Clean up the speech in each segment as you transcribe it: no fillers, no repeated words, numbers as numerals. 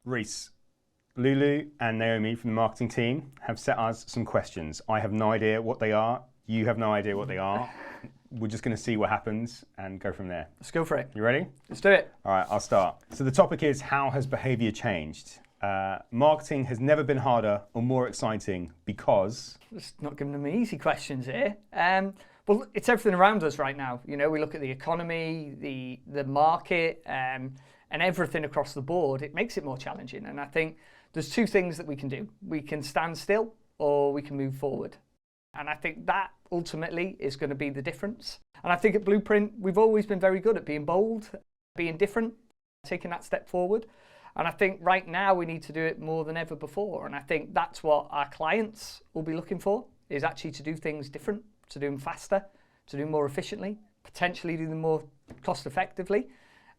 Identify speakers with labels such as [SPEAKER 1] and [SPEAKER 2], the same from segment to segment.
[SPEAKER 1] Rhys, Lulu and Naomi from the marketing team have set us some questions. I have no idea what they are. You have no idea what they are. We're just going to see what happens and go from there.
[SPEAKER 2] Let's go for it.
[SPEAKER 1] You ready?
[SPEAKER 2] Let's do it.
[SPEAKER 1] All right, I'll start. So the topic is, how has behavior changed? Marketing has never been harder or more exciting because...
[SPEAKER 2] Just not giving them easy questions here. Well, it's everything around us right now. You know, we look at the economy, the market, and everything across the board. It makes it more challenging. And I think there's two things that we can do. We can stand still or we can move forward. And I think that ultimately is going to be the difference. And I think at Blueprint, we've always been very good at being bold, being different, taking that step forward. And I think right now we need to do it more than ever before. And I think that's what our clients will be looking for, is actually to do things different, to do them faster, to do them more efficiently, potentially do them more cost effectively.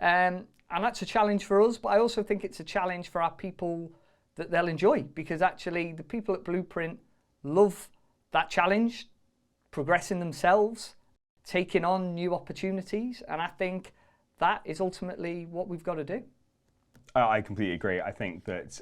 [SPEAKER 2] And that's a challenge for us, but I also think it's a challenge for our people that they'll enjoy, because actually the people at Blueprint love that challenge, progressing themselves, taking on new opportunities. And I think that is ultimately what we've got to do.
[SPEAKER 1] I completely agree. I think that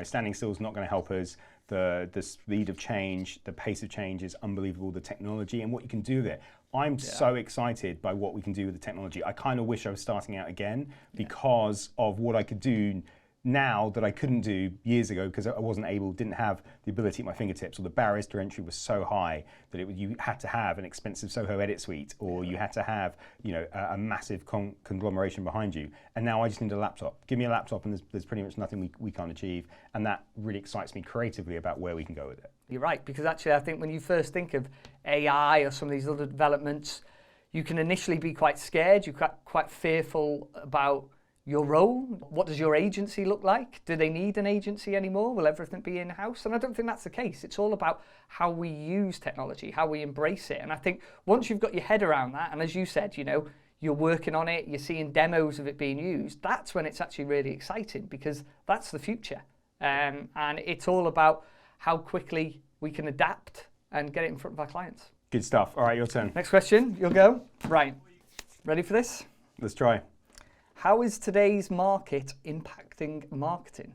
[SPEAKER 1] standing still is not going to help us. The speed of change, the pace of change is unbelievable. The technology and what you can do with it. I'm so excited by what we can do with the technology. I kind of wish I was starting out again because of what I could do now that I couldn't do years ago, because I didn't have the ability at my fingertips, or the barriers to entry was so high that you had to have an expensive Soho edit suite, or you had to have a massive conglomeration behind you. And now I just need a laptop. Give me a laptop and there's pretty much nothing we can't achieve. And that really excites me creatively about where we can go with it.
[SPEAKER 2] You're right, because actually I think when you first think of AI or some of these other developments, you can initially be quite scared, you're quite fearful about your role. What does your agency look like? Do they need an agency anymore? Will everything be in-house? And I don't think that's the case. It's all about how we use technology, how we embrace it. And I think once you've got your head around that, and as you said, you're working on it, you're seeing demos of it being used, that's when it's actually really exciting, because that's the future. And it's all about how quickly we can adapt and get it in front of our clients.
[SPEAKER 1] Good stuff. All right, your turn.
[SPEAKER 2] Next question, you'll go. Right, ready for this?
[SPEAKER 1] Let's try.
[SPEAKER 2] How is today's market impacting marketing?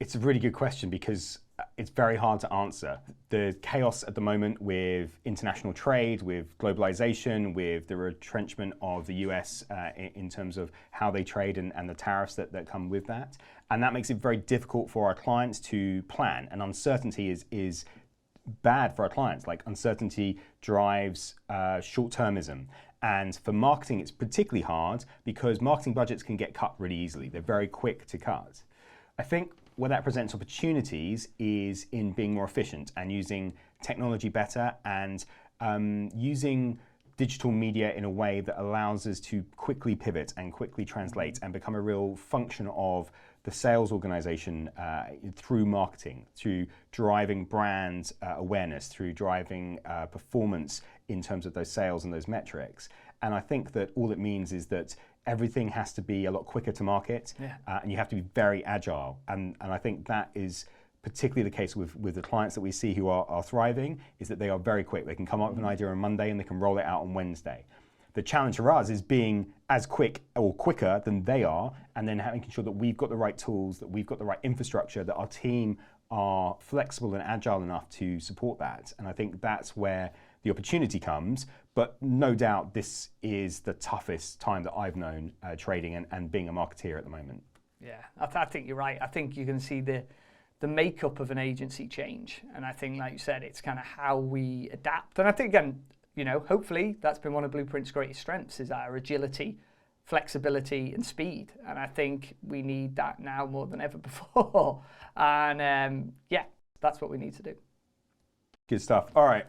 [SPEAKER 1] It's a really good question, because it's very hard to answer. The chaos at the moment with international trade, with globalization, with the retrenchment of the US in terms of how they trade and the tariffs that come with that. And that makes it very difficult for our clients to plan. And uncertainty is bad for our clients. Like, uncertainty drives short-termism. And for marketing, it's particularly hard because marketing budgets can get cut really easily. They're very quick to cut. I think where that presents opportunities is in being more efficient and using technology better, and using digital media in a way that allows us to quickly pivot and quickly translate and become a real function of the sales organization through marketing, through driving brand awareness, through driving performance in terms of those sales and those metrics. And I think that all it means is that everything has to be a lot quicker to market, and you have to be very agile. And I think that is particularly the case with the clients that we see who are thriving, is that they are very quick. They can come up with an idea on Monday and they can roll it out on Wednesday. The challenge for us is being as quick or quicker than they are, and then making sure that we've got the right tools, that we've got the right infrastructure, that our team are flexible and agile enough to support that. And I think that's where the opportunity comes. But no doubt this is the toughest time that I've known trading and being a marketeer at the moment.
[SPEAKER 2] Yeah, I think you're right. I think you can see the makeup of an agency change. And I think, like you said, it's kind of how we adapt. And I think, again, hopefully that's been one of Blueprint's greatest strengths, is our agility, flexibility and speed. And I think we need that now more than ever before. And that's what we need to do.
[SPEAKER 1] Good stuff. All right.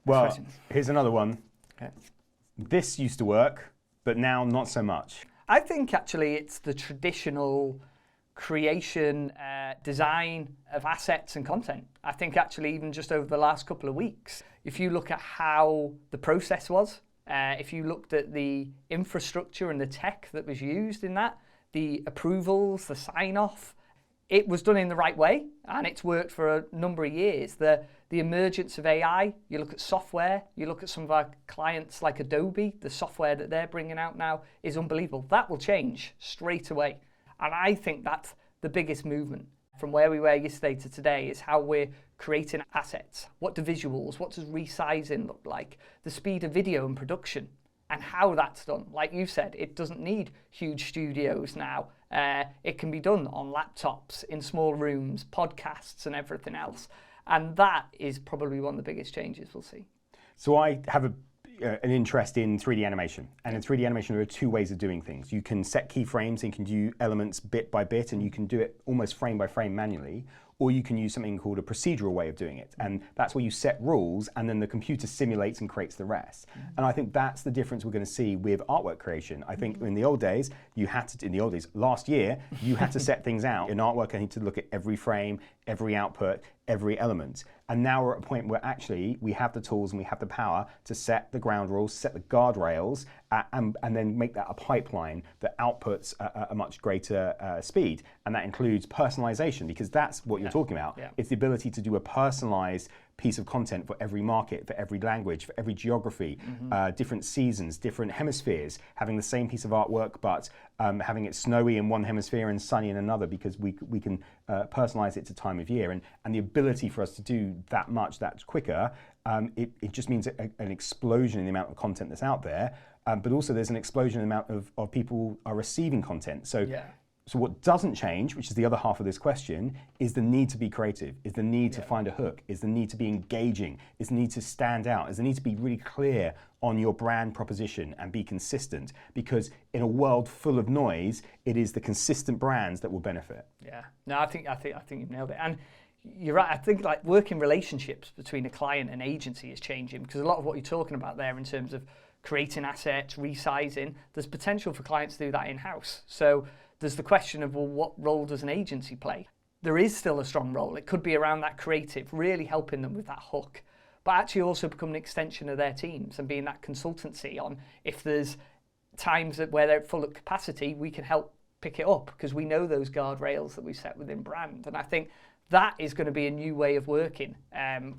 [SPEAKER 1] Well, here's another one.
[SPEAKER 2] Okay.
[SPEAKER 1] This used to work, but now not so much.
[SPEAKER 2] I think actually it's the traditional creation, design of assets and content. I think actually even just over the last couple of weeks, if you look at how the process was, if you looked at the infrastructure and the tech that was used in that, the approvals, the sign-off, it was done in the right way, and it's worked for a number of years. The emergence of AI, you look at software, you look at some of our clients like Adobe, the software that they're bringing out now is unbelievable. That will change straight away. And I think that's the biggest movement from where we were yesterday to today is how we're creating assets. What do visuals, what does resizing look like? The speed of video and production and how that's done. Like you said, it doesn't need huge studios now. It can be done on laptops, in small rooms, podcasts and everything else. And that is probably one of the biggest changes we'll see.
[SPEAKER 1] So I have an interest in 3D animation. And in 3D animation, there are two ways of doing things. You can set keyframes and you can do elements bit by bit, and you can do it almost frame by frame manually. Or you can use something called a procedural way of doing it. And that's where you set rules and then the computer simulates and creates the rest. And I think that's the difference we're going to see with artwork creation. I think in the old days, last year, you had to set things out. In artwork, I need to look at every frame, every output, every element. And now we're at a point where actually we have the tools and we have the power to set the ground rules, set the guardrails, and then make that a pipeline that outputs a much greater speed. And that includes personalization, because that's what you're talking about. Yeah. It's the ability to do a personalized piece of content for every market, for every language, for every geography, different seasons, different hemispheres, having the same piece of artwork, but having it snowy in one hemisphere and sunny in another, because we can personalize it to time of year. And the ability for us to do that much, that quicker, it just means an explosion in the amount of content that's out there, but also there's an explosion in the amount of people are receiving content. So what doesn't change, which is the other half of this question, is the need to be creative, is the need to find a hook, is the need to be engaging, is the need to stand out, is the need to be really clear on your brand proposition and be consistent. Because in a world full of noise, it is the consistent brands that will benefit.
[SPEAKER 2] Yeah, no, I think you've nailed it. And you're right, I think like working relationships between a client and agency is changing, because a lot of what you're talking about there in terms of creating assets, resizing, there's potential for clients to do that in-house. So there's the question of, well, what role does an agency play? There is still a strong role. It could be around that creative, really helping them with that hook, but actually also become an extension of their teams and being that consultancy on if there's times where they're full of capacity, we can help pick it up because we know those guardrails that we set within brand. And I think that is going to be a new way of working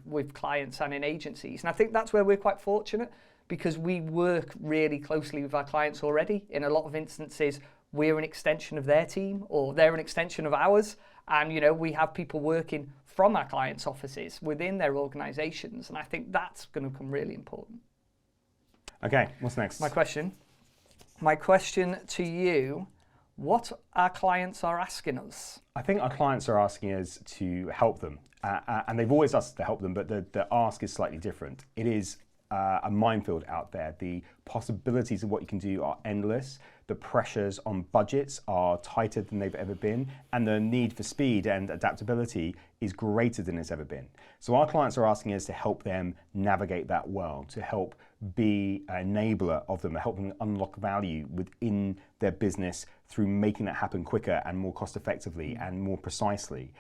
[SPEAKER 2] with clients and in agencies. And I think that's where we're quite fortunate, because we work really closely with our clients already. In a lot of instances, we're an extension of their team or they're an extension of ours. And we have people working from our clients' offices within their organizations. And I think that's going to become really important.
[SPEAKER 1] Okay, what's next?
[SPEAKER 2] My question to you, what our clients are asking us?
[SPEAKER 1] I think our clients are asking us to help them. And they've always asked us to help them, but the ask is slightly different. It is a minefield out there. The possibilities of what you can do are endless. The pressures on budgets are tighter than they've ever been, and the need for speed and adaptability is greater than it's ever been. So our clients are asking us to help them navigate that world, to help be an enabler of them, help them unlock value within their business through making that happen quicker and more cost effectively and more precisely,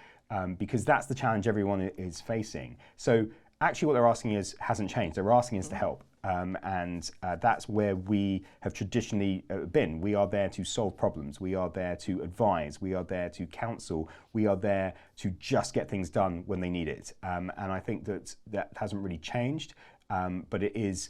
[SPEAKER 1] because that's the challenge everyone is facing. So actually what they're asking is hasn't changed. They're asking us to help. And that's where we have traditionally been. We are there to solve problems. We are there to advise. We are there to counsel. We are there to just get things done when they need it. And I think that hasn't really changed, but it is,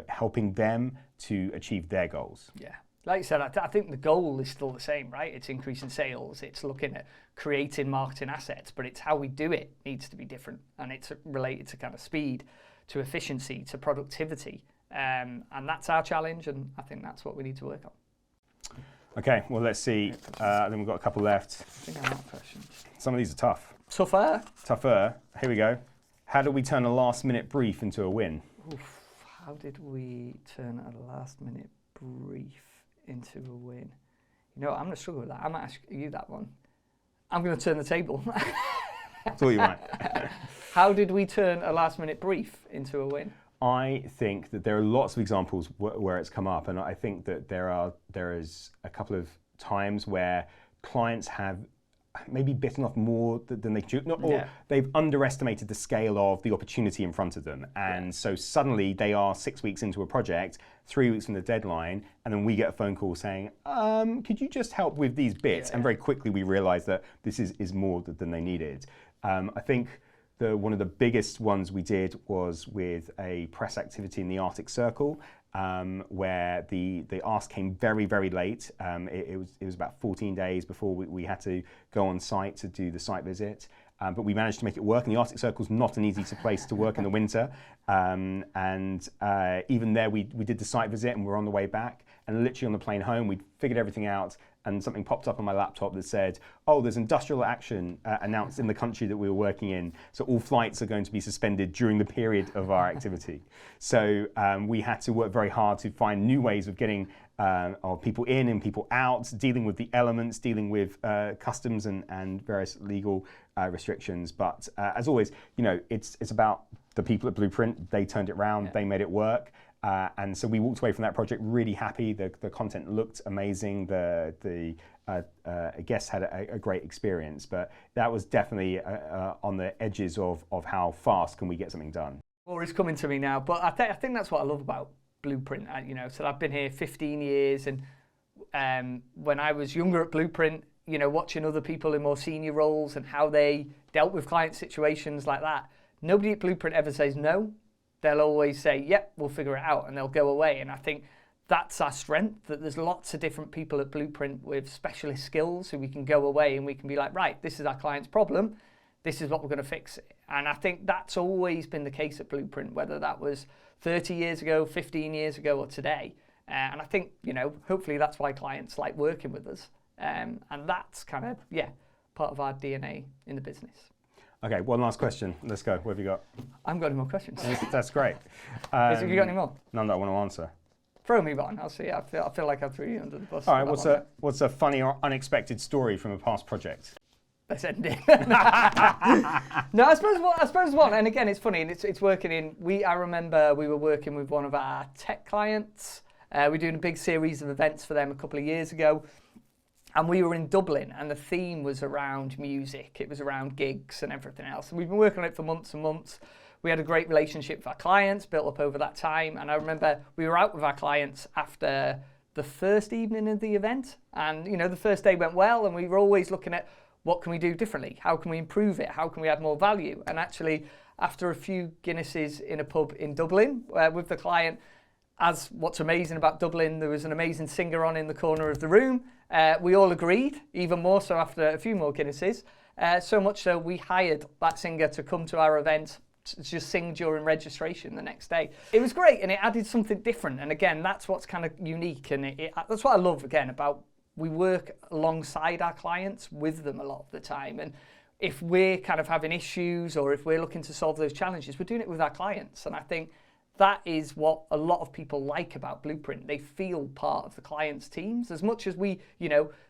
[SPEAKER 1] helping them to achieve their goals.
[SPEAKER 2] Yeah. Like you said, I think the goal is still the same, right? It's increasing sales, it's looking at creating marketing assets, but it's how we do it needs to be different. And it's related to kind of speed, to efficiency, to productivity. And that's our challenge, and I think that's what we need to work on.
[SPEAKER 1] Okay, well, let's see. Then we've got a couple left.
[SPEAKER 2] I think I'm out of questions.
[SPEAKER 1] Some of these are tough.
[SPEAKER 2] Tougher?
[SPEAKER 1] Here we go. How do we turn a last-minute brief into a win?
[SPEAKER 2] Oof, how did we turn a last-minute brief into a win? I'm going to struggle with that. I might ask you that one. I'm going to turn the table.
[SPEAKER 1] Thought you might.
[SPEAKER 2] How did we turn a last-minute brief into a win?
[SPEAKER 1] I think that there are lots of examples where it's come up, and I think that there is a couple of times where clients have maybe bitten off more than they should, or they've underestimated the scale of the opportunity in front of them. And so suddenly they are 6 weeks into a project, 3 weeks from the deadline, and then we get a phone call saying, could you just help with these bits? And very quickly we realize that this is more than they needed. I think one of the biggest ones we did was with a press activity in the Arctic Circle, where the ask came very, very late. It was about 14 days before we had to go on site to do the site visit. But we managed to make it work, and the Arctic Circle is not an easy place to work in the winter. Even there, we did the site visit, and we were on the way back. And literally on the plane home, we figured everything out, and something popped up on my laptop that said, oh, there's industrial action announced in the country that we were working in, so all flights are going to be suspended during the period of our activity. So we had to work very hard to find new ways of getting people in and people out, dealing with the elements, dealing with customs and various legal restrictions. But as always, it's about the people at Blueprint. They turned it around, they made it work. And so we walked away from that project really happy. The content looked amazing. The guests had a great experience. But that was definitely on the edges of how fast can we get something done.
[SPEAKER 2] More is coming to me now, but I think that's what I love about Blueprint. So I've been here 15 years, and when I was younger at Blueprint, watching other people in more senior roles and how they dealt with client situations like that, nobody at Blueprint ever says no. They'll always say, yep, we'll figure it out, and they'll go away. And I think that's our strength, that there's lots of different people at Blueprint with specialist skills who we can go away and we can be like, right, this is our client's problem. This is what we're going to fix it. And I think that's always been the case at Blueprint, whether that was 30 years ago, 15 years ago, or today. And I think, hopefully that's why clients like working with us. And that's kind of, part of our DNA in the business.
[SPEAKER 1] Okay, one last question. Let's go. What have you got?
[SPEAKER 2] I haven't got any more questions.
[SPEAKER 1] That's great.
[SPEAKER 2] Have you got any more?
[SPEAKER 1] None that I want to answer.
[SPEAKER 2] Throw me one. I'll see. I feel like I threw you under the bus.
[SPEAKER 1] All right, what's a funny or unexpected story from a past project?
[SPEAKER 2] Let's end it. No, I suppose one. And again, it's funny, and it's working in. I remember we were working with one of our tech clients. We're doing a big series of events for them a couple of years ago. And we were in Dublin, and the theme was around music. It was around gigs and everything else. And we've been working on it for months and months. We had a great relationship with our clients, built up over that time. And I remember we were out with our clients after the first evening of the event. And, the first day went well, and we were always looking at what can we do differently? How can we improve it? How can we add more value? And actually, after a few Guinnesses in a pub in Dublin with the client, as what's amazing about Dublin, there was an amazing singer on in the corner of the room. We all agreed, even more so after a few more Guinnesses. So much so we hired that singer to come to our event to just sing during registration the next day. It was great, and it added something different. And again, that's what's kind of unique. And that's what I love, again, about we work alongside our clients with them a lot of the time. And if we're kind of having issues or if we're looking to solve those challenges, we're doing it with our clients. And I think that is what a lot of people like about Blueprint. They feel part of the client's teams. As much as we,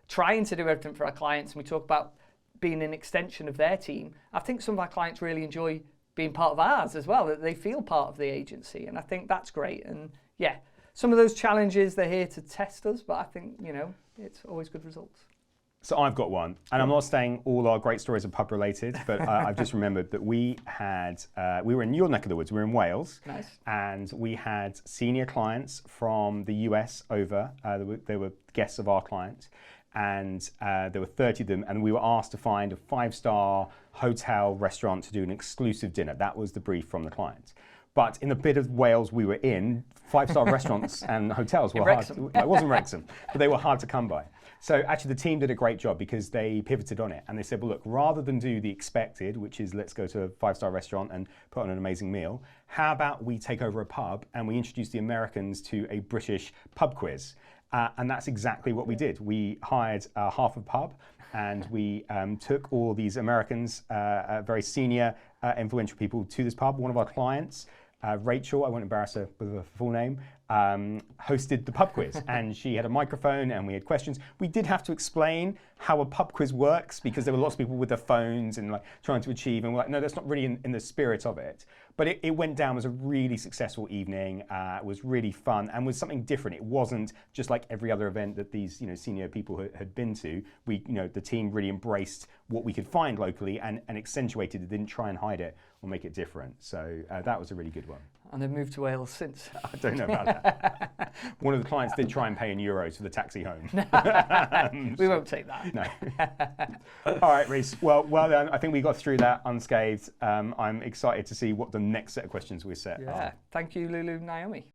[SPEAKER 2] trying to do everything for our clients, and we talk about being an extension of their team, I think some of our clients really enjoy being part of ours as well, that they feel part of the agency. And I think that's great. And some of those challenges, they're here to test us, but I think, it's always good results.
[SPEAKER 1] So I've got one, and I'm not saying all our great stories are pub related, but I've just remembered that we were in your neck of the woods, we were in Wales,
[SPEAKER 2] nice.
[SPEAKER 1] And we had senior clients from the US over, they were guests of our client, and there were 30 of them, and we were asked to find a 5-star hotel restaurant to do an exclusive dinner. That was the brief from the client. But in the bit of Wales we were in, 5-star restaurants and hotels were hard. It wasn't Wrexham, but they were hard to come by. So actually the team did a great job because they pivoted on it and they said, well, look, rather than do the expected, which is let's go to a 5-star restaurant and put on an amazing meal, how about we take over a pub and we introduce the Americans to a British pub quiz? And that's exactly what we did. We hired half a pub and we took all these Americans, very senior, influential people to this pub. One of our clients, Rachel, I won't embarrass her with her full name, hosted the pub quiz, and she had a microphone and we had questions. We did have to explain how a pub quiz works because there were lots of people with their phones and like trying to achieve, and we're like, no, that's not really in the spirit of it. But it went down as a really successful evening. It was really fun and was something different. It wasn't just like every other event that these senior people had been to. The team really embraced what we could find locally and accentuated it, didn't try and hide it or make it different. So that was a really good one.
[SPEAKER 2] And they've moved to Wales since.
[SPEAKER 1] I don't know about that. One of the clients did try and pay in euros for the taxi home.
[SPEAKER 2] We won't take that.
[SPEAKER 1] No. All right, Rhys. Well done. I think we got through that unscathed. I'm excited to see what the next set of questions we set are.
[SPEAKER 2] Thank you, Lulu, Naomi.